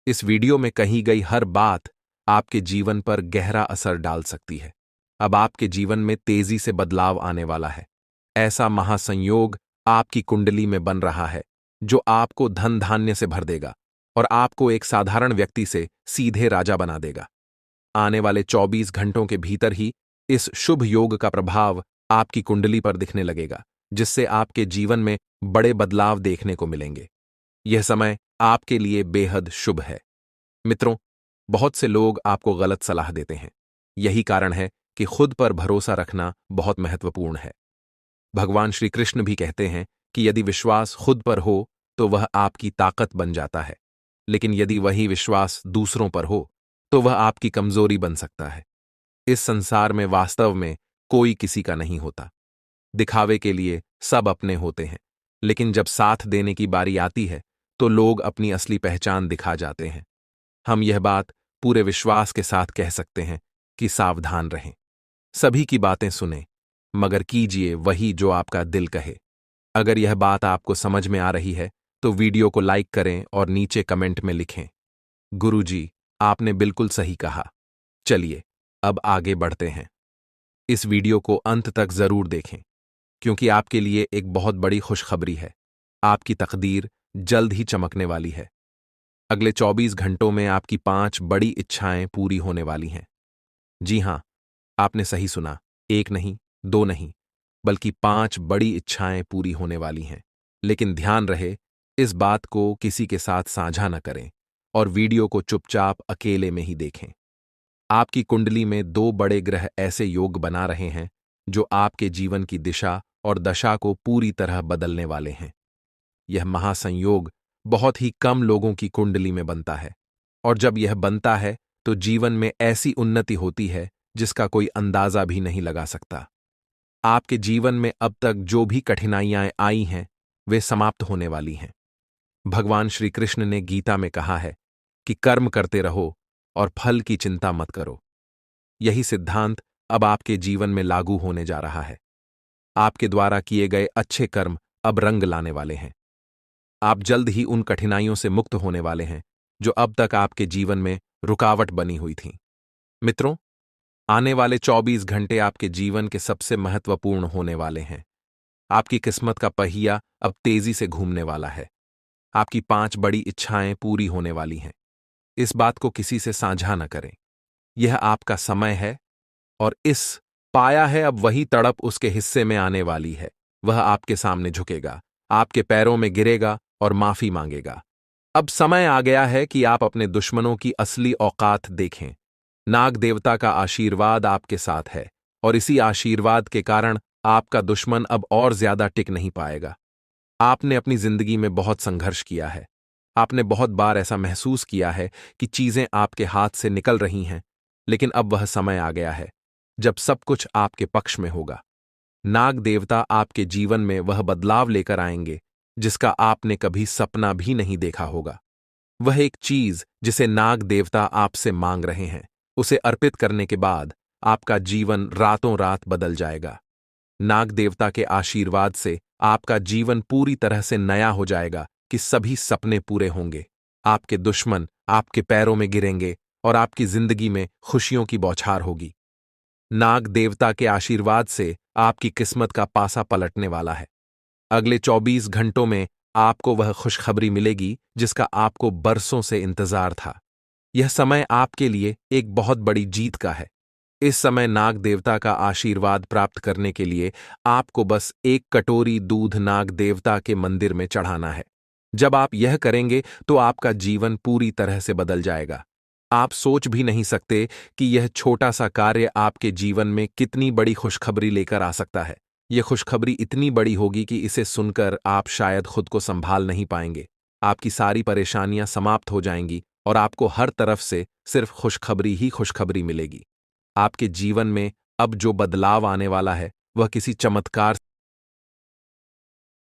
इस वीडियो में कही गई हर बात आपके जीवन पर गहरा असर डाल सकती है। अब आपके जीवन में तेजी से बदलाव आने वाला है। ऐसा महासंयोग आपकी कुंडली में बन रहा है जो आपको धन धान्य से भर देगा और आपको एक साधारण व्यक्ति से सीधे राजा बना देगा। आने वाले 24 घंटों के भीतर ही इस शुभ योग का प्रभाव आपकी कुंडली पर दिखने लगेगा, जिससे आपके जीवन में बड़े बदलाव देखने को मिलेंगे। यह समय आपके लिए बेहद शुभ है। मित्रों, बहुत से लोग आपको गलत सलाह देते हैं। यही कारण है कि खुद पर भरोसा रखना बहुत महत्वपूर्ण है। भगवान श्री कृष्ण भी कहते हैं कि यदि विश्वास खुद पर हो तो वह आपकी ताकत बन जाता है, लेकिन यदि वही विश्वास दूसरों पर हो तो वह आपकी कमजोरी बन सकता है। इस संसार में वास्तव में कोई किसी का नहीं होता। दिखावे के लिए सब अपने होते हैं, लेकिन जब साथ देने की बारी आती है तो लोग अपनी असली पहचान दिखा जाते हैं। हम यह बात पूरे विश्वास के साथ कह सकते हैं कि सावधान रहें। सभी की बातें सुनें, मगर कीजिए वही जो आपका दिल कहे। अगर यह बात आपको समझ में आ रही है तो वीडियो को लाइक करें और नीचे कमेंट में लिखें, गुरुजी, आपने बिल्कुल सही कहा। चलिए अब आगे बढ़ते हैं। इस वीडियो को अंत तक जरूर देखें, क्योंकि आपके लिए एक बहुत बड़ी खुशखबरी है। आपकी तकदीर जल्द ही चमकने वाली है। अगले 24 घंटों में आपकी 5 बड़ी इच्छाएं पूरी होने वाली हैं। जी हां, आपने सही सुना, एक नहीं, दो नहीं, बल्कि 5 बड़ी इच्छाएं पूरी होने वाली हैं। लेकिन ध्यान रहे, इस बात को किसी के साथ साझा न करें और वीडियो को चुपचाप अकेले में ही देखें। आपकी कुंडली में 2 बड़े ग्रह ऐसे योग बना रहे हैं जो आपके जीवन की दिशा और दशा को पूरी तरह बदलने वाले हैं। यह महासंयोग बहुत ही कम लोगों की कुंडली में बनता है, और जब यह बनता है तो जीवन में ऐसी उन्नति होती है जिसका कोई अंदाजा भी नहीं लगा सकता। आपके जीवन में अब तक जो भी कठिनाइयां आई हैं वे समाप्त होने वाली हैं। भगवान श्री कृष्ण ने गीता में कहा है कि कर्म करते रहो और फल की चिंता मत करो। यही सिद्धांत अब आपके जीवन में लागू होने जा रहा है। आपके द्वारा किए गए अच्छे कर्म अब रंग लाने वाले हैं। आप जल्द ही उन कठिनाइयों से मुक्त होने वाले हैं जो अब तक आपके जीवन में रुकावट बनी हुई थीं। मित्रों, आने वाले 24 घंटे आपके जीवन के सबसे महत्वपूर्ण होने वाले हैं। आपकी किस्मत का पहिया अब तेजी से घूमने वाला है। आपकी 5 बड़ी इच्छाएं पूरी होने वाली हैं। इस बात को किसी से साझा न करें। यह आपका समय है, और इस पाया है अब वही तड़प उसके हिस्से में आने वाली है। वह आपके सामने झुकेगा, आपके पैरों में गिरेगा और माफी मांगेगा। अब समय आ गया है कि आप अपने दुश्मनों की असली औकात देखें। नाग देवता का आशीर्वाद आपके साथ है, और इसी आशीर्वाद के कारण आपका दुश्मन अब और ज्यादा टिक नहीं पाएगा। आपने अपनी जिंदगी में बहुत संघर्ष किया है। आपने बहुत बार ऐसा महसूस किया है कि चीजें आपके हाथ से निकल रही हैं, लेकिन अब वह समय आ गया है जब सब कुछ आपके पक्ष में होगा। नाग देवता आपके जीवन में वह बदलाव लेकर आएंगे जिसका आपने कभी सपना भी नहीं देखा होगा। वह एक चीज जिसे नाग देवता आपसे मांग रहे हैं, उसे अर्पित करने के बाद आपका जीवन रातों रात बदल जाएगा। नाग देवता के आशीर्वाद से आपका जीवन पूरी तरह से नया हो जाएगा कि सभी सपने पूरे होंगे। आपके दुश्मन आपके पैरों में गिरेंगे और आपकी जिंदगी में खुशियों की बौछार होगी। नाग देवता के आशीर्वाद से आपकी किस्मत का पासा पलटने वाला है। अगले 24 घंटों में आपको वह खुशखबरी मिलेगी जिसका आपको बरसों से इंतजार था। यह समय आपके लिए एक बहुत बड़ी जीत का है। इस समय नाग देवता का आशीर्वाद प्राप्त करने के लिए आपको बस 1 कटोरी दूध नाग देवता के मंदिर में चढ़ाना है। जब आप यह करेंगे तो आपका जीवन पूरी तरह से बदल जाएगा। आप सोच भी नहीं सकते कि यह छोटा सा कार्य आपके जीवन में कितनी बड़ी खुशखबरी लेकर आ सकता है। यह खुशखबरी इतनी बड़ी होगी कि इसे सुनकर आप शायद खुद को संभाल नहीं पाएंगे। आपकी सारी परेशानियां समाप्त हो जाएंगी और आपको हर तरफ से सिर्फ खुशखबरी ही खुशखबरी मिलेगी। आपके जीवन में अब जो बदलाव आने वाला है वह किसी चमत्कार